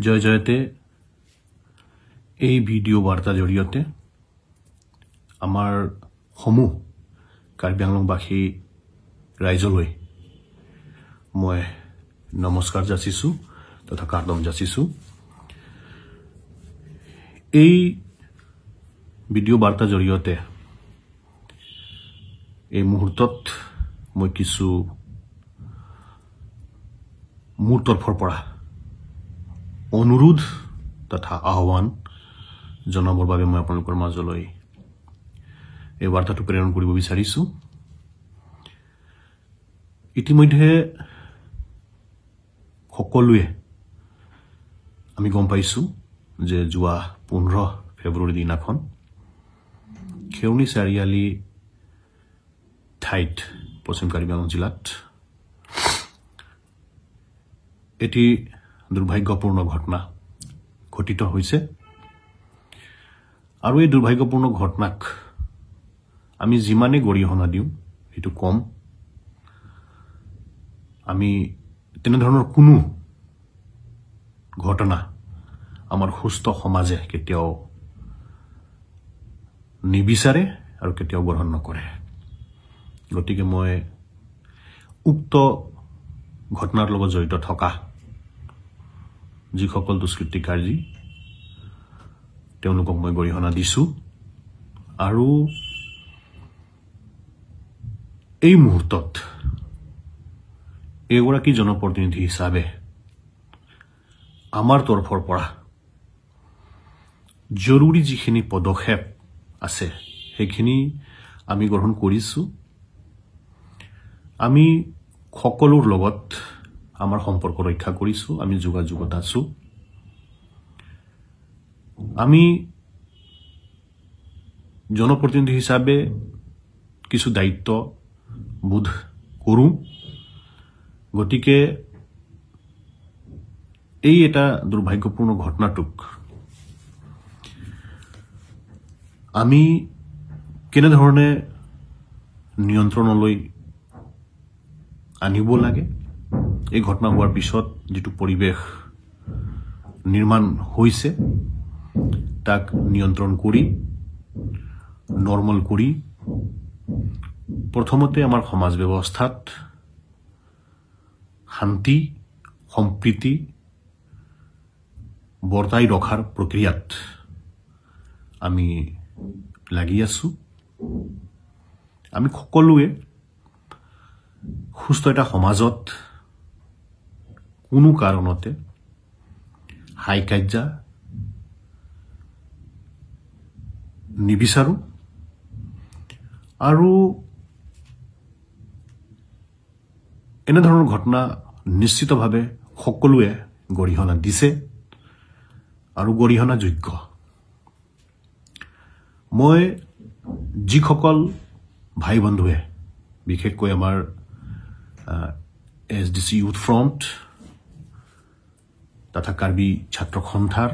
জয় জয়তে এই ভিডিও বাৰ্তা জৰিয়তে আমাৰ সমূহ কাৰ্বি আংলংবাসী ৰাইজলৈ মই নমস্কাৰ যাচিছো তথা কাৰ্দম যাচিছো। এই ভিডিও বাৰ্তা জৰিয়তে এই মুহূৰ্তত মই কিছু মোৰ তৰফৰ পৰা অনুৰোধ তথা আহ্বান জনাবৰ বাবে মই আপোনালোকৰ মাজলৈ এই বাৰ্তাটো প্ৰেৰণ কৰিব বিচাৰিছো। ইতিমধ্যে সকলোৱে আমি গম পাইছো যে যোৱা 15 ফেব্ৰুৱাৰী দিনাখন খেউনি চাৰিআলি ঠাইত পশ্চিম কাৰ্বি আংলং জিলাত এটি দুৰ্ভাগ্যপূৰ্ণ ঘটনা ঘটিত হৈছে আৰু এই দুৰ্ভাগ্যপূৰ্ণ ঘটনাক আমি যিমানে গৰিহণা দিওঁ সেইটো কম। আমি তেনেধৰণৰ কোনো ঘটনা আমাৰ সুস্থ সমাজে কেতিয়াও নিবিচাৰে আৰু কেতিয়াও গ্ৰহণ নকৰে। গতিকে মই উক্ত ঘটনাৰ লগত জড়িত থকা যিসকল দুষ্কৃতিকাৰী তেওঁলোকক মই গৰিহণা দিছো আৰু এই মুহূৰ্তত এগৰাকী জনপ্ৰতিনিধি হিচাপে আমাৰ তৰফৰ পৰা জৰুৰী যিখিনি পদক্ষেপ আছে সেইখিনি আমি গ্ৰহণ কৰিছো। আমি সকলোৰ লগত আমাৰ সম্পৰ্ক ৰক্ষা কৰিছো, আমি যোগাযোগত আছো। আমি জনপ্ৰতিনিধি হিচাপে কিছু দায়িত্ব বোধ কৰো। গতিকে এই এটা দুৰ্ভাগ্যপূৰ্ণ ঘটনাটোক আমি কেনেধৰণে নিয়ন্ত্ৰণলৈ আনিব লাগে, এই ঘটনা হোৱাৰ পিছত যিটো পৰিৱেশ নিৰ্মাণ হৈছে তাক নিয়ন্ত্ৰণ কৰি নৰ্মেল কৰি প্ৰথমতে আমাৰ সমাজ ব্যৱস্থাত শান্তি সম্প্ৰীতি বৰ্তাই ৰখাৰ প্ৰক্ৰিয়াত আমি লাগি আছো। আমি সকলোৱে সুস্থ এটা সমাজত কোনো কাৰণতে হাই কাৰ্যা নিবিচাৰো আৰু এনেধৰণৰ ঘটনা নিশ্চিতভাৱে সকলোৱে গৰিহণা দিছে আৰু গৰিহণা যোগ্য। মই যিসকল ভাই বন্ধুৱে বিশেষকৈ আমাৰ SDC ইউথ ফ্ৰণ্ট তথা কাৰ্বি ছাত্ৰ সন্থাৰ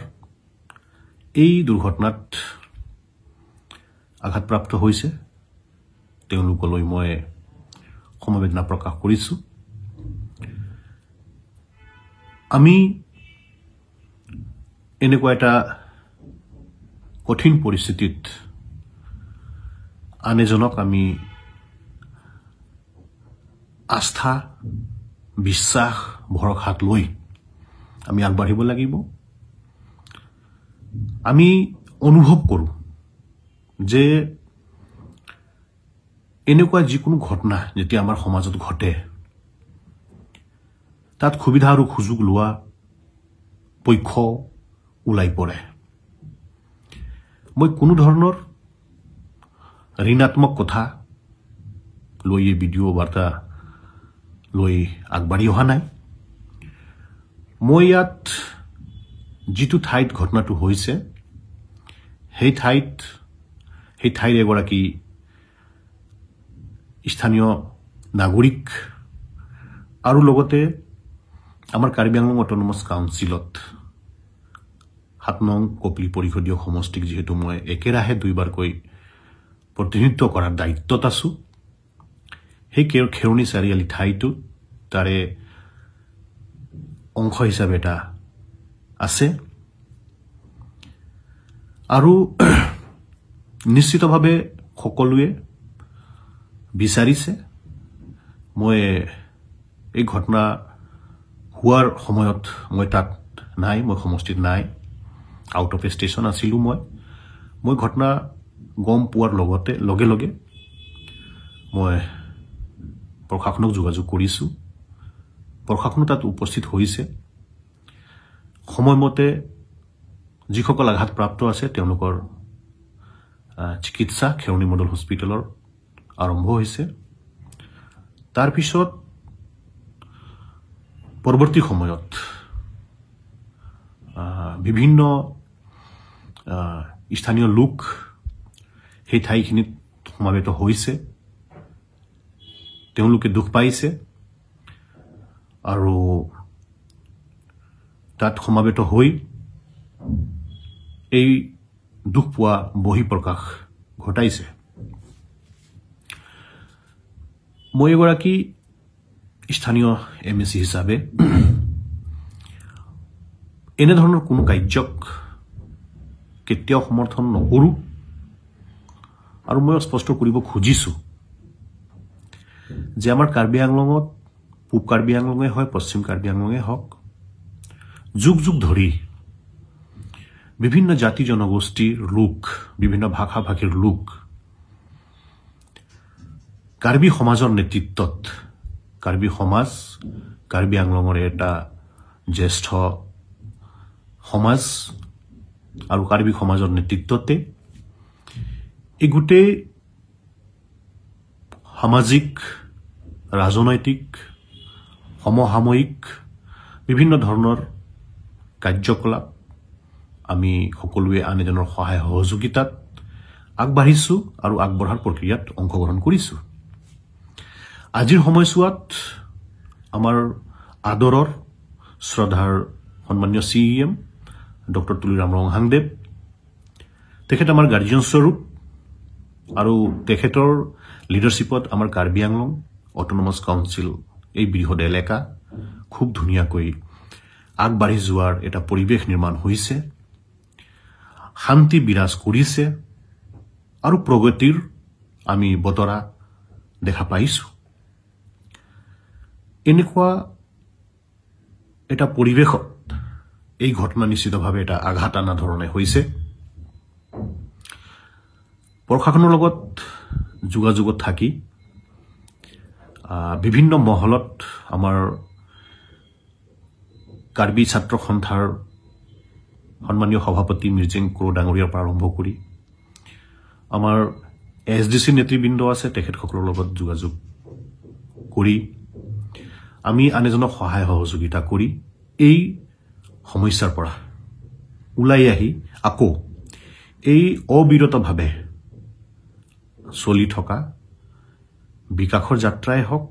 এই দুৰ্ঘটনাত আঘাতপ্ৰাপ্ত হৈছে তেওঁলোকলৈ মই সমবেদনা প্ৰকাশ কৰিছো। আমি এনেকুৱা এটা কঠিন পৰিস্থিতিত আন এজনক আমি আস্থা বিশ্বাস ভৰসাত লৈ আমি আগবাঢ়িব লাগিব। আমি অনুভৱ কৰো যে এনেকুৱা যিকোনো ঘটনা যেতিয়া আমাৰ সমাজত ঘটে তাত সুবিধা আৰু সুযোগ লোৱা পক্ষ ওলাই পৰে। মই কোনো ধৰণৰ ঋণাত্মক কথা লৈ এই ভিডিঅ' বাৰ্তা লৈ আগবাঢ়ি অহা নাই। মই ইয়াত যিটো ঠাইত ঘটনাটো হৈছে সেই ঠাইৰ এগৰাকী স্থানীয় নাগৰিক আৰু লগতে আমাৰ কাৰ্বি আংলং অট'নমাছ কাউন্সিলত 7 নং কপলি পৰিষদীয় সমষ্টিক যিহেতু মই একেৰাহে দুইবাৰকৈ প্ৰতিনিধিত্ব কৰাৰ দায়িত্বত আছো। সেই খেউনি চাৰিআলি ঠাইটো তাৰে অংশ হিচাপে এটা আছে আৰু নিশ্চিতভাৱে সকলোৱে বিচাৰিছে মই এই ঘটনা হোৱাৰ সময়ত মই তাত নাই মই সমষ্টিত নাই আউট অফ ষ্টেচন আছিলো মই ঘটনা গম পোৱাৰ লগে লগে মই প্ৰশাসনক যোগাযোগ কৰিছো প্ৰশাসন তাত উপস্থিত হৈছে সময়মতে যিসকল আঘাতপ্ৰাপ্ত আছে তেওঁলোকৰ চিকিৎসা খেৰণী মণ্ডল হস্পিটেলৰ আৰম্ভ হৈছে তাৰ পিছত পৰৱৰ্তী সময়ত বিভিন্ন স্থানীয় লোক সেই ঠাইখিনিত সমাবেত হৈছে তেওঁলোকে দুখ পাইছে আৰু তাত সমাবেত হৈ এই দুখ পোৱা বহিঃপ্ৰকাশ ঘটাইছে মই এগৰাকী স্থানীয় এমএসি হিচাপে এনেধৰণৰ কোনো কাৰ্যক কেতিয়াও সমৰ্থন নকৰো আৰু মই স্পষ্ট কৰিব খুজিছো যে আমাৰ কাৰ্বি আংলঙত পূব কাৰ্বি আংলঙে হয় পশ্চিম কাৰ্বি আংলঙে হওক যুগ যুগ ধৰি বিভিন্ন জাতি জনগোষ্ঠীৰ লোক বিভিন্ন ভাষা ভাষীৰ লোক কাৰ্বি সমাজৰ নেতৃত্বত কাৰ্বি সমাজ কাৰ্বি আংলঙৰ এটা জ্যেষ্ঠ সমাজ আৰু কাৰ্বি সমাজৰ নেতৃত্বতে এই গোটেই সামাজিক ৰাজনৈতিক সমসাময়িক বিভিন্ন ধৰণৰ কাৰ্যকলাপ আমি সকলোৱে আন এজনৰ সহায় সহযোগিতাত আগবাঢ়িছো আৰু আগবঢ়াৰ প্ৰক্ৰিয়াত অংশগ্ৰহণ কৰিছো আজিৰ সময়ছোৱাত আমাৰ আদৰৰ শ্ৰদ্ধাৰ সন্মানীয় CEM ডক্টৰ তুলিৰাম ৰংহাংদেৱ তেখেত আমাৰ গাৰ্জিয়ান স্বৰূপ আৰু তেখেতৰ লিডাৰশ্বিপত আমাৰ কাৰ্বি আংলং অটোনমাছ কাউন্সিল এই বৃহৎ এলেকা খুব ধুনীয়াকৈ আগবাঢ়ি যোৱাৰ এটা পৰিৱেশ নিৰ্মাণ হৈছে শান্তি বিৰাজ কৰিছে আৰু প্ৰগতিৰ আমি বতৰা দেখা পাইছো এনেকুৱা এটা পৰিৱেশত এই ঘটনা নিশ্চিতভাৱে এটা আঘাত আনা ধৰণে হৈছে প্ৰশাসনৰ লগত যোগাযোগত থাকি বিভিন্ন মহলত আমাৰ কাৰ্বি ছাত্ৰ সন্থাৰ সন্মানীয় সভাপতি মিৰ্জেং কুৰো ডাঙৰীয়াৰ পৰা আৰম্ভ কৰি আমাৰ SDC নেতৃবৃন্দ আছে তেখেতসকলৰ লগত যোগাযোগ কৰি আমি আন এজনক সহায় সহযোগিতা কৰি এই সমস্যাৰ পৰা ওলাই আহি আকৌ এই অবিৰতভাৱে চলি থকা বিকাশৰ যাত্ৰাই হওক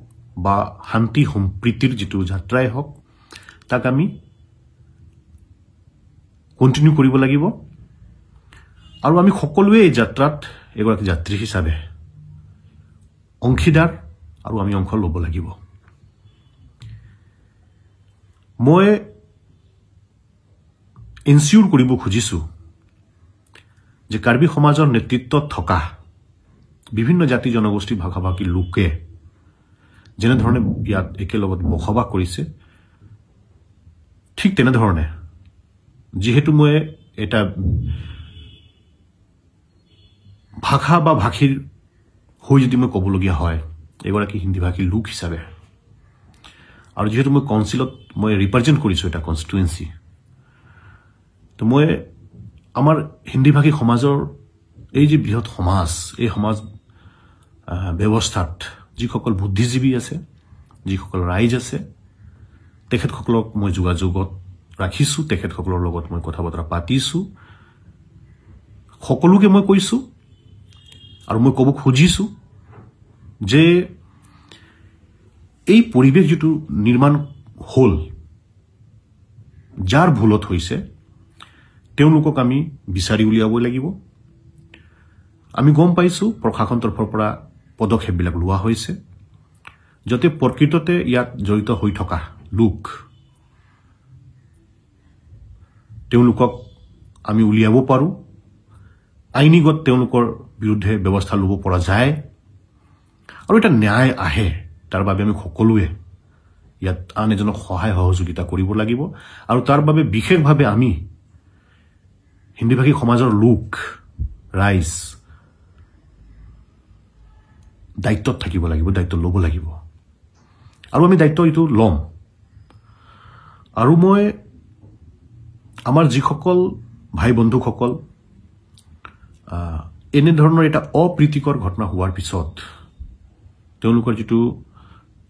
বা শান্তি সম্প্ৰীতিৰ যিটো যাত্ৰাই হওক তাক আমি কন্টিনিউ কৰিব লাগিব আৰু আমি সকলোৱে এই যাত্ৰাত এগৰাকী যাত্ৰী হিচাপে অংশীদাৰ আৰু আমি অংশ ল'ব লাগিব মই এনচিউৰ কৰিব খুজিছো যে কাৰ্বি সমাজৰ নেতৃত্বত থকা বিভিন্ন জাতি জনগোষ্ঠী ভাষা ভাষী লোকে যেনেধৰণে ইয়াত একেলগত বসবাস কৰিছে ঠিক তেনেধৰণে যিহেতু মই এটা ভাষা বা ভাষীৰ হৈ যদি মই ক'বলগীয়া হয় এগৰাকী হিন্দী ভাষী লোক হিচাপে আৰু যেহেতু মই কাউন্সিলত মই ৰিপ্ৰেজেন্ট কৰিছো এটা কনস্টিটুৱেন্সি তো মই আমাৰ হিন্দী ভাষী সমাজৰ এই যে বৃহৎ সমাজ এই সমাজ ব্যৱস্থাত যিসকল বুদ্ধিজীৱী আছে যিসকল ৰাইজ আছে তেখেতসকলক মই যোগাযোগত ৰাখিছো তেখেতসকলৰ লগত মই কথা বতৰা পাতিছো সকলোকে মই কৈছো আৰু মই ক'ব খুজিছো যে এই পৰিৱেশ যেটো নিৰ্মাণ হল যাৰ ভুলত হৈছে তেওঁলোকক আমি বিচাৰি উলিয়াব লাগিব আমি গম পাইছো প্ৰশাসন তৰফৰ পৰা পদক্ষেপবিলাক লোৱা হৈছে যাতে প্ৰকৃততে ইয়াত জড়িত হৈ থকা লোক তেওঁলোকক আমি উলিয়াব পাৰোঁ, আইনীগত তেওঁলোকৰ বিৰুদ্ধে ব্যৱস্থা ল'ব পৰা যায় আৰু এটা ন্যায় আহে। তাৰ বাবে আমি সকলোৱে ইয়াত আন এজনক সহায় সহযোগিতা কৰিব লাগিব আৰু তাৰ বাবে বিশেষভাৱে আমি হিন্দীভাষী সমাজৰ লোক, ৰাইজ দায়িত্বত থাকিব লাগিব, দায়িত্ব ল'ব লাগিব আৰু আমি দায়িত্ব এইটো ল'ম। আৰু মই আমাৰ যিসকল ভাই বন্ধুসকল এনেধৰণৰ এটা অপ্ৰীতিকৰ ঘটনা হোৱাৰ পিছত তেওঁলোকৰ যিটো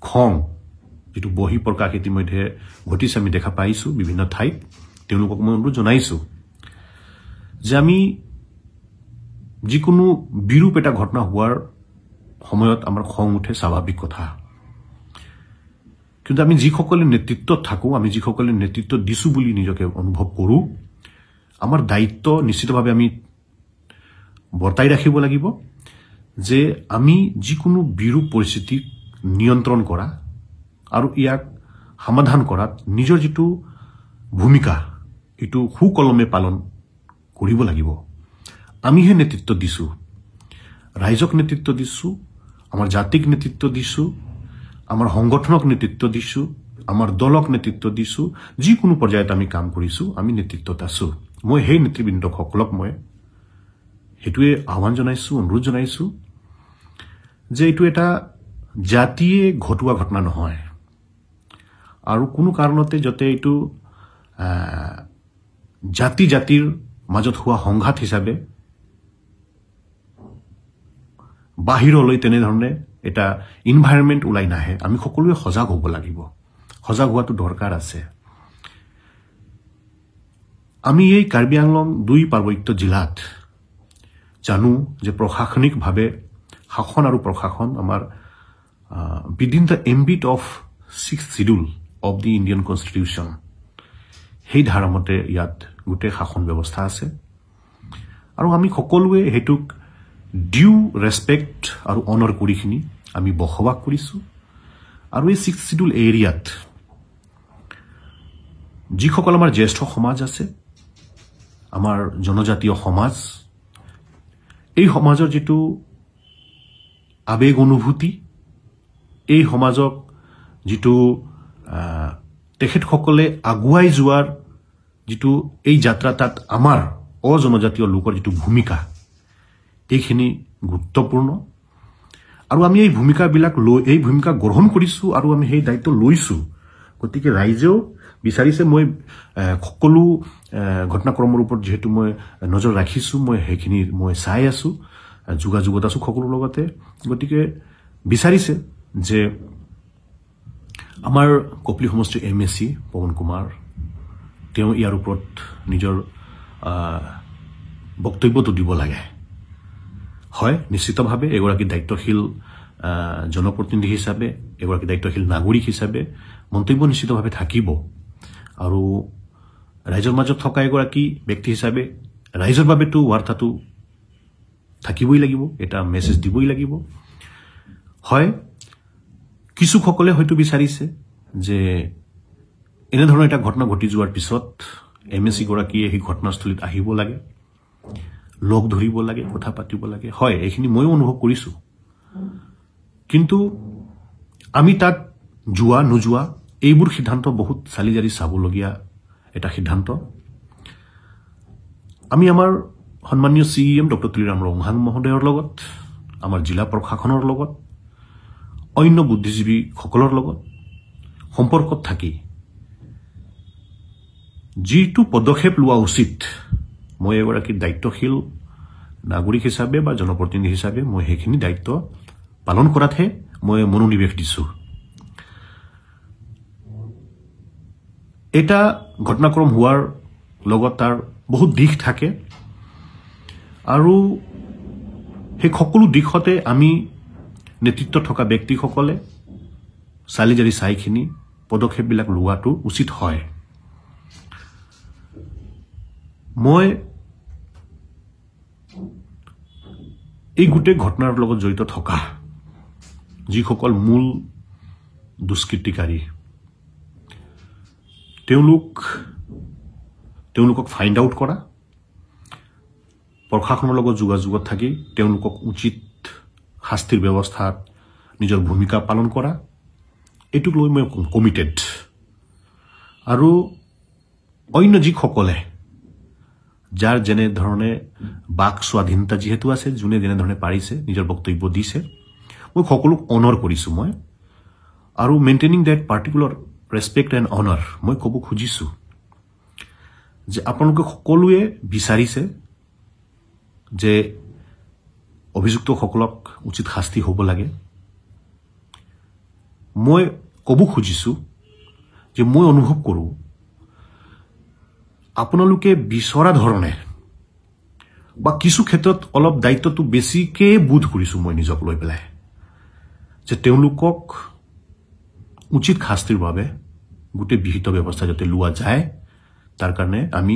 খং, যিটো বহি প্ৰকাশ ইতিমধ্যে ঘটিছে, আমি দেখা পাইছোঁ বিভিন্ন ঠাইত। তেওঁলোকক মই অনুৰোধ জনাইছোঁ যে আমি যিকোনো বিৰূপ এটা ঘটনা হোৱাৰ সময়ত আমাৰ খং উঠে, স্বাভাৱিক কথা, কিন্তু আমি যিসকলে নেতৃত্বত থাকোঁ, আমি যিসকলে নেতৃত্ব দিছোঁ বুলি নিজকে অনুভৱ কৰোঁ, আমাৰ দায়িত্ব নিশ্চিতভাৱে আমি বৰ্তাই ৰাখিব লাগিব যে আমি যিকোনো বিৰূপ পৰিস্থিতিক নিয়ন্ত্ৰণ কৰা আৰু ইয়াক সমাধান কৰাত নিজৰ যিটো ভূমিকা এইটো সুকলমে পালন কৰিব লাগিব। আমিহে নেতৃত্ব দিছোঁ, ৰাইজক নেতৃত্ব দিছোঁ, আমাৰ জাতিক নেতৃত্ব দিছোঁ, আমাৰ সংগঠনক নেতৃত্ব দিছোঁ, আমাৰ দলক নেতৃত্ব দিছোঁ, যিকোনো পৰ্যায়ত আমি কাম কৰিছোঁ, আমি নেতৃত্বত আছোঁ। মই সেই নেতৃবৃন্দসকলক মই সেইটোৱে আহ্বান জনাইছোঁ, অনুৰোধ জনাইছোঁ যে এইটো এটা জাতিয়ে ঘটোৱা ঘটনা নহয় আৰু কোনো কাৰণতে যাতে এইটো জাতিৰ মাজত হোৱা সংঘাত হিচাপে বাহিৰলৈ তেনেধৰণে এটা ইনভাইৰনমেণ্ট ওলাই নাহে। আমি সকলোৱে সজাগ হ'ব লাগিব, সজাগ হোৱাটো দৰকাৰ আছে। আমি এই কাৰ্বি আংলং 2 পাৰ্বত্য জিলাত জানো যে প্ৰশাসনিকভাৱে শাসন আৰু প্ৰশাসন আমাৰ within the ambit of 6th schedule of the Indian Constitution, সেই ধাৰামতে ইয়াত গোটেই শাসন ব্যৱস্থা আছে আৰু আমি সকলোৱে সেইটোক ডিউ ৰেছপেক্ট আৰু অনাৰ কৰিখিনি আমি বসবাস কৰিছোঁ। আৰু এই 6th schedule এৰিয়াত যিসকল আমাৰ জ্যেষ্ঠ সমাজ আছে, আমাৰ জনজাতীয় সমাজ, এই সমাজৰ যিটো আবেগ অনুভূতি, এই সমাজক যিটো তেখেতসকলে আগুৱাই যোৱাৰ যিটো এই যাত্ৰা, তাত আমাৰ অজনজাতীয় লোকৰ যিটো ভূমিকা, এইখিনি গুৰুত্বপূৰ্ণ আৰু আমি এই ভূমিকাবিলাক এই ভূমিকা গ্ৰহণ কৰিছোঁ আৰু আমি সেই দায়িত্ব লৈছোঁ। গতিকে ৰাইজেও বিচাৰিছে, মই সকলো ঘটনাক্ৰমৰ ওপৰত যিহেতু মই নজৰ ৰাখিছোঁ, মই সেইখিনি মই চাই আছোঁ, যোগাযোগত আছোঁ সকলোৰ লগতে। গতিকে বিচাৰিছে যে আমাৰ কপলি সমষ্টিৰ MSC পৱন কুমাৰ, তেওঁ ইয়াৰ ওপৰত নিজৰ বক্তব্যটো দিব লাগে। হয়, নিশ্চিতভাৱে এগৰাকী দায়িত্বশীল জনপ্ৰতিনিধি হিচাপে, এগৰাকী দায়িত্বশীল নাগৰিক হিচাপে মন্তব্য নিশ্চিতভাৱে থাকিব আৰু ৰাইজৰ মাজত থকা এগৰাকী ব্যক্তি হিচাপে ৰাইজৰ বাবেতো বাৰ্তাটো থাকিবই লাগিব, এটা মেছেজ দিবই লাগিব। হয়, কিছুসকলে হয়তো বিচাৰিছে যে এনেধৰণৰ এটা ঘটনা ঘটি যোৱাৰ পিছত MSC গৰাকীয়ে সেই ঘটনাস্থলীত আহিব লাগে, লগ ধৰিব লাগে, কথা পাতিব লাগে। হয়, এইখিনি ময়ো অনুভৱ কৰিছোঁ, কিন্তু আমি তাত যোৱা নোযোৱা এইবোৰ সিদ্ধান্ত বহুত চালি জাৰি চাবলগীয়া এটা সিদ্ধান্ত। আমি আমাৰ সন্মানীয় CEM ডক্টৰ তুলিৰাম ৰংহাং মহোদয়ৰ লগত, আমাৰ জিলা প্ৰশাসনৰ লগত, অন্য বুদ্ধিজীৱীসকলৰ লগত সম্পৰ্কত থাকি যিটো পদক্ষেপ লোৱা উচিত, মই এগৰাকী দায়িত্বশীল নাগৰিক হিচাপে বা জনপ্ৰতিনিধি হিচাপে মই সেইখিনি দায়িত্ব পালন কৰাতহে মই মনোনিৱেশ দিছোঁ। এটা ঘটনাক্ৰম হোৱাৰ লগত তাৰ বহুত দিশ থাকে আৰু সেই সকলো দিশতে আমি নেতৃত্বত থকা ব্যক্তিসকলে চালি জাৰি চাইখিনি পদক্ষেপবিলাক লোৱাটো উচিত হয়। মই এই গোটেই ঘটনাৰ লগত জড়িত থকা যিসকল মূল দুষ্কৃতিকাৰী, তেওঁলোকক ফাইণ্ড আউট কৰা, প্ৰশাসনৰ লগত যোগাযোগত থাকি তেওঁলোকক উচিত শাস্তিৰ ব্যৱস্থাত নিজৰ ভূমিকা পালন কৰা, এইটোক লৈ মই কমিটেড। আৰু অন্য যিসকলে যাৰ যেনে ধৰণে বাক স্বাধীনতা যিহেতু আছে, যোনে যেনে ধৰণে পাৰিছে নিজৰ বক্তব্য দিছে, মই সকলোক অনাৰ কৰিছোঁ মই। আৰু maintaining that particular respect and honour মই ক'ব খুজিছোঁ যে আপোনালোকে সকলোৱে বিচাৰিছে যে অভিযুক্তসকলক উচিত শাস্তি হ'ব লাগে। মই ক'ব খুজিছোঁ যে মই অনুভৱ কৰোঁ আপোনালোকে বিচৰা ধৰণে বা কিছু ক্ষেত্ৰত অলপ দায়িত্বটো বেছিকৈ বোধ কৰিছোঁ মই নিজক লৈ পেলাই, যে তেওঁলোকক উচিত শাস্তিৰ বাবে গোটেই বিহিত ব্যৱস্থা যাতে লোৱা যায়, তাৰ কাৰণে আমি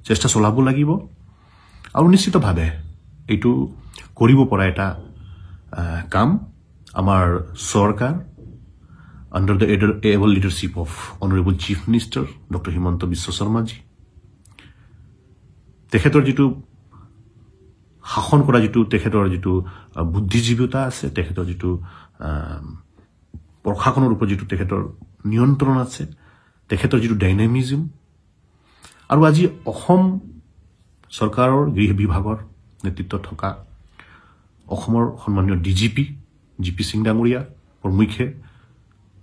চেষ্টা চলাব লাগিব। আৰু নিশ্চিতভাৱে এইটো কৰিব পৰা এটা কাম আমাৰ চৰকাৰ under the able leadership of Honorable Chief Minister Dr. Himanta Biswa Sarma ji, তেখেতৰ যিটো শাসন কৰা যিটো তেখেতৰ যিটো বুদ্ধিজীৱিতা আছে, তেখেতৰ যিটো প্ৰশাসনৰ ওপৰত যিটো তেখেতৰ নিয়ন্ত্ৰণ আছে, তেখেতৰ যিটো ডাইনামিজম, আৰু আজি অসম চৰকাৰৰ গৃহ বিভাগৰ নেতৃত্বত থকা অসমৰ সন্মানীয় ডিজিপি জিপি সিং ডাঙৰীয়া প্ৰমুখ্যে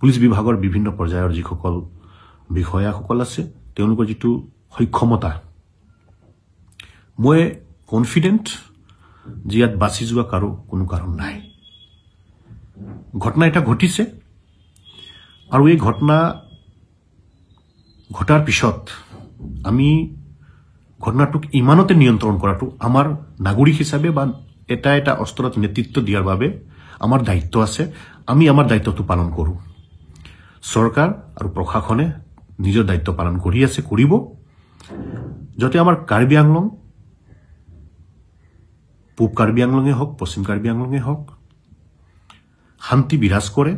পুলিচ বিভাগৰ বিভিন্ন পৰ্যায়ৰ যিসকল বিষয়াসকল আছে, তেওঁলোকৰ যিটো সক্ষমতা, মই কনফিডেণ্ট যে ইয়াত বাচি যোৱা কাৰো কোনো কাৰণ নাই। ঘটনা এটা ঘটিছে আৰু এই ঘটনা ঘটাৰ পিছত আমি ঘটনাটোক ইমানতে নিয়ন্ত্ৰণ কৰাটো আমাৰ নাগৰিক হিচাপে বা এটা অস্ত্ৰত নেতৃত্ব দিয়াৰ বাবে আমাৰ দায়িত্ব আছে। আমি আমাৰ দায়িত্বটো পালন কৰোঁ। চৰকাৰ আৰু প্ৰশাসনে নিজৰ দায়িত্ব পালন কৰি আছে, কৰিব, যাতে আমাৰ কাৰ্বি আংলং, পূব কাৰ্বি আংলঙে হওক, পশ্চিম কাৰ্বি আংলঙে হওক, শান্তি বিৰাজ কৰে।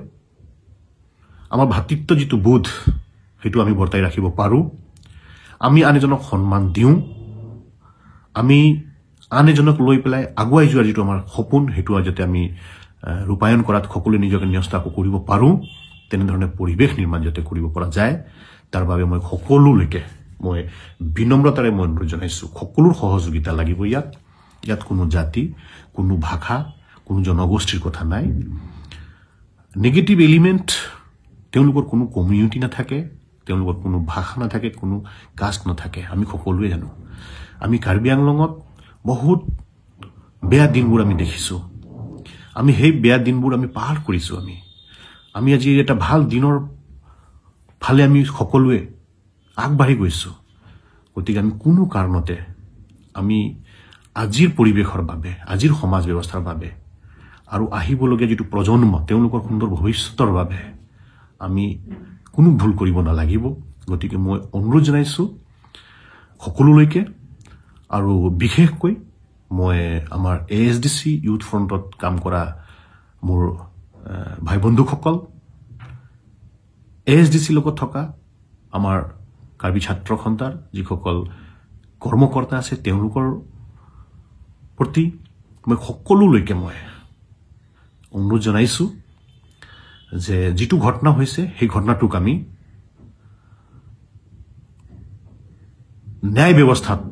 আমাৰ ভাতৃত্ব যিটো বোধ সেইটো আমি বৰ্তাই ৰাখিব পাৰোঁ। আমি আন এজনক সন্মান দিওঁ। আমি আন এজনক লৈ পেলাই আগুৱাই যোৱাৰ যিটো আমাৰ সপোন, সেইটো যাতে আমি ৰূপায়ণ কৰাত সকলোৱে নিজকে ন্যস্ত কৰিব পাৰোঁ, তেনেধৰণে পৰিৱেশ নিৰ্মাণ যাতে কৰিব পৰা যায়, তাৰ বাবে মই সকলোলৈকে মই বিনম্ৰতাৰে মই অনুৰোধ জনাইছোঁ। সকলোৰ সহযোগিতা লাগিব ইয়াত। ইয়াত কোনো জাতি, কোনো ভাষা, কোনো জনগোষ্ঠীৰ কথা নাই। নেগেটিভ এলিমেণ্ট, তেওঁলোকৰ কোনো কমিউনিটি নাথাকে, তেওঁলোকৰ কোনো ভাষা নাথাকে, কোনো কাষ্ট নাথাকে, আমি সকলোৱে জানো। আমি কাৰ্বি আংলঙত বহুত বেয়া দিনবোৰ আমি দেখিছোঁ। আমি সেই বেয়া দিনবোৰ আমি পাৰ কৰিছোঁ। আমি আজি এটা ভাল দিনৰ ফালে আমি সকলোৱে আগবাঢ়ি গৈছোঁ। গতিকে আমি কোনো কাৰণতে আমি আজিৰ পৰিৱেশৰ বাবে, আজিৰ সমাজ ব্যৱস্থাৰ বাবে আৰু আহিবলগীয়া যিটো প্ৰজন্ম, তেওঁলোকৰ সুন্দৰ ভৱিষ্যতৰ বাবে আমি কোনো ভুল কৰিব নালাগিব। গতিকে মই অনুৰোধ জনাইছোঁ সকলোলৈকে, আৰু বিশেষকৈ মই আমাৰ ASDC ইউথ ফ্ৰণ্টত কাম কৰা মোৰ ভাই বন্ধুসকল, ASDC লগত থকা আমাৰ কাৰ্বি ছাত্ৰ সন্থাৰ যিসকল কৰ্মকৰ্তা আছে, তেওঁলোকৰ প্ৰতি মই সকলোলৈকে মই অনুৰোধ জনাইছোঁ যে যিটো ঘটনা হৈছে সেই ঘটনাটোক আমি ন্যায় ব্যৱস্থাত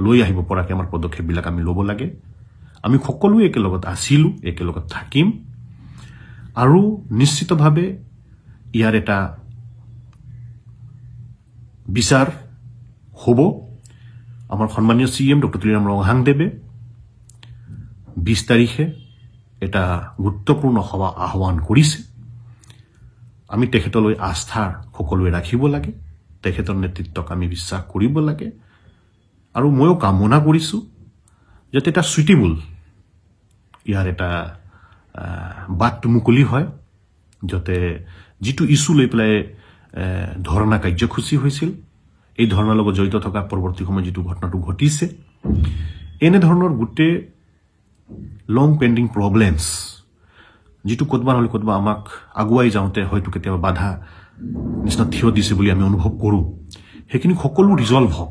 লৈ আহিব পৰাকৈ আমাৰ পদক্ষেপবিলাক আমি ল'ব লাগে। আমি সকলোৱে একেলগত আছিলোঁ, একেলগত থাকিম, আৰু নিশ্চিতভাৱে ইয়াৰ এটা বিচাৰ হ'ব। আমাৰ সন্মানীয় CM ডক্টৰ তুলিৰাম ৰংহাংদেৱে 20 তাৰিখে এটা গুৰুত্বপূৰ্ণ সভা আহ্বান কৰিছে। আমি তেখেতলৈ আস্থা সকলোৱে ৰাখিব লাগে, তেখেতৰ নেতৃত্বক আমি বিশ্বাস কৰিব লাগে, আৰু ময়ো কামনা কৰিছোঁ যাতে এটা সুইটেবল ইয়াৰ এটা বাটটো মুকলি হয়, যাতে যিটো ইছ্যু লৈ পেলাই ধৰ্ণা কাৰ্যসূচী হৈছিল, এই ধৰ্ণাৰ লগত জড়িত থকা পৰৱৰ্তী সময়ত যিটো ঘটনাটো ঘটিছে, এনেধৰণৰ গোটেই লং পেণ্ডিং প্ৰব্লেমছ যিটো ক'তবা নহ'লে ক'তবা আমাক আগুৱাই যাওঁতে হয়তো কেতিয়াবা বাধা নিচিনা থিয় দিছে বুলি আমি অনুভৱ কৰোঁ, সেইখিনি সকলো ৰিজল্ভ হওক।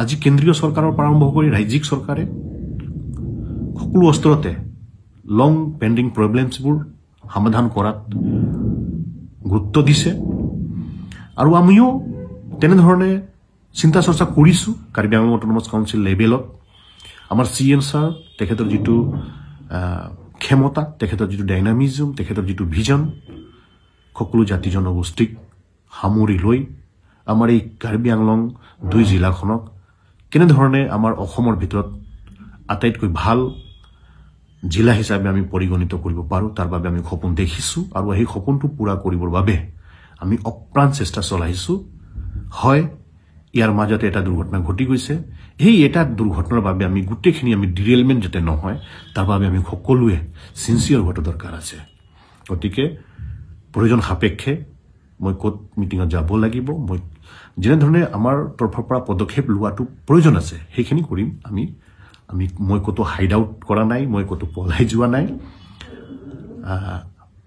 আজি কেন্দ্ৰীয় চৰকাৰৰ পৰা আৰম্ভ কৰি ৰাজ্যিক চৰকাৰে সকলো স্তৰতে লং পেণ্ডিং প্ৰব্লেমছবোৰ সমাধান কৰাত গুৰুত্ব দিছে। আৰু আমিও তেনেধৰণে চিন্তা চৰ্চা কৰিছোঁ কাৰ্বি আংলং অট'নমাছ কাউন্সিল লেভেলত। আমাৰ CN ছাৰ, তেখেতৰ যিটো ক্ষমতা, তেখেতৰ যিটো ডাইনামিজম, তেখেতৰ যিটো ভিজন, সকলো জাতি জনগোষ্ঠীক সামৰি লৈ আমাৰ এই কাৰ্বি আংলং 2 জিলাখনক কেনেধৰণে আমাৰ অসমৰ ভিতৰত আটাইতকৈ ভাল জিলা হিচাপে আমি পৰিগণিত কৰিব পাৰোঁ, তাৰ বাবে আমি সপোন দেখিছোঁ। আৰু সেই সপোনটো পূৰা কৰিবৰ বাবে আমি অপ্ৰাণ চেষ্টা চলাইছোঁ। হয়, ইয়াৰ মাজতে এটা দুৰ্ঘটনা ঘটি গৈছে। এই এটা দুৰ্ঘটনাৰ বাবে আমি গোটেইখিনি ডিৰেইলমেণ্ট যাতে নহয়, তাৰ বাবে আমি সকলোৱে চিনচিয়াৰ হোৱাটো দৰকাৰ আছে। গতিকে প্ৰয়োজন সাপেক্ষে মই ক'ত মিটিঙত যাব লাগিব, মই যেনেধৰণে আমাৰ তৰফৰ পৰা পদক্ষেপ লোৱাটো প্ৰয়োজন আছে সেইখিনি কৰিম। মই ক'তো হাইড আউট কৰা নাই, মই ক'তো পলাই যোৱা নাই।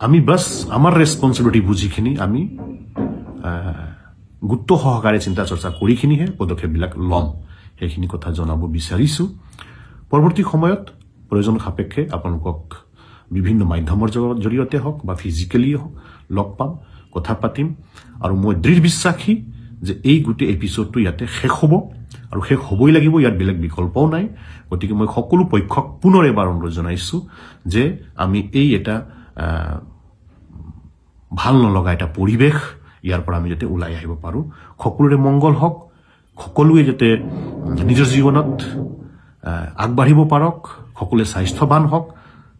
আমি বাছ আমাৰ ৰেছপনচিবিলিটি বুজিখিনি আমি গুৰুত্ব সহকাৰে চিন্তা চৰ্চা কৰিখিনিহে পদক্ষেপবিলাক ল'ম, সেইখিনি কথা জনাব বিচাৰিছোঁ। পৰৱৰ্তী সময়ত প্ৰয়োজন সাপেক্ষে আপোনালোকক বিভিন্ন মাধ্যমৰ জৰিয়তে হওক বা ফিজিকেলি হওক লগ পাম, কথা পাতিম। আৰু মই দৃঢ় বিশ্বাসী যে এই গোটেই এপিছডটো ইয়াতে শেষ হ'ব, আৰু শেষ হ'বই লাগিব, ইয়াত বেলেগ বিকল্পও নাই। গতিকে মই সকলো পক্ষক পুনৰ এবাৰ অনুৰোধ জনাইছোঁ যে আমি এই এটা ভাল নলগা এটা পৰিৱেশ, ইয়াৰ পৰা আমি যাতে ওলাই আহিব পাৰোঁ। সকলোৰে মংগল হওক, সকলোৱে যাতে নিজৰ জীৱনত আগবাঢ়িব পাৰক, সকলোৱে স্বাস্থ্যৱান হওক,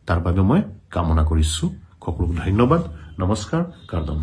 তাৰ বাবে মই কামনা কৰিছোঁ। সকলোকে ধন্যবাদ। নমস্কাৰ। কাৰ্ডম।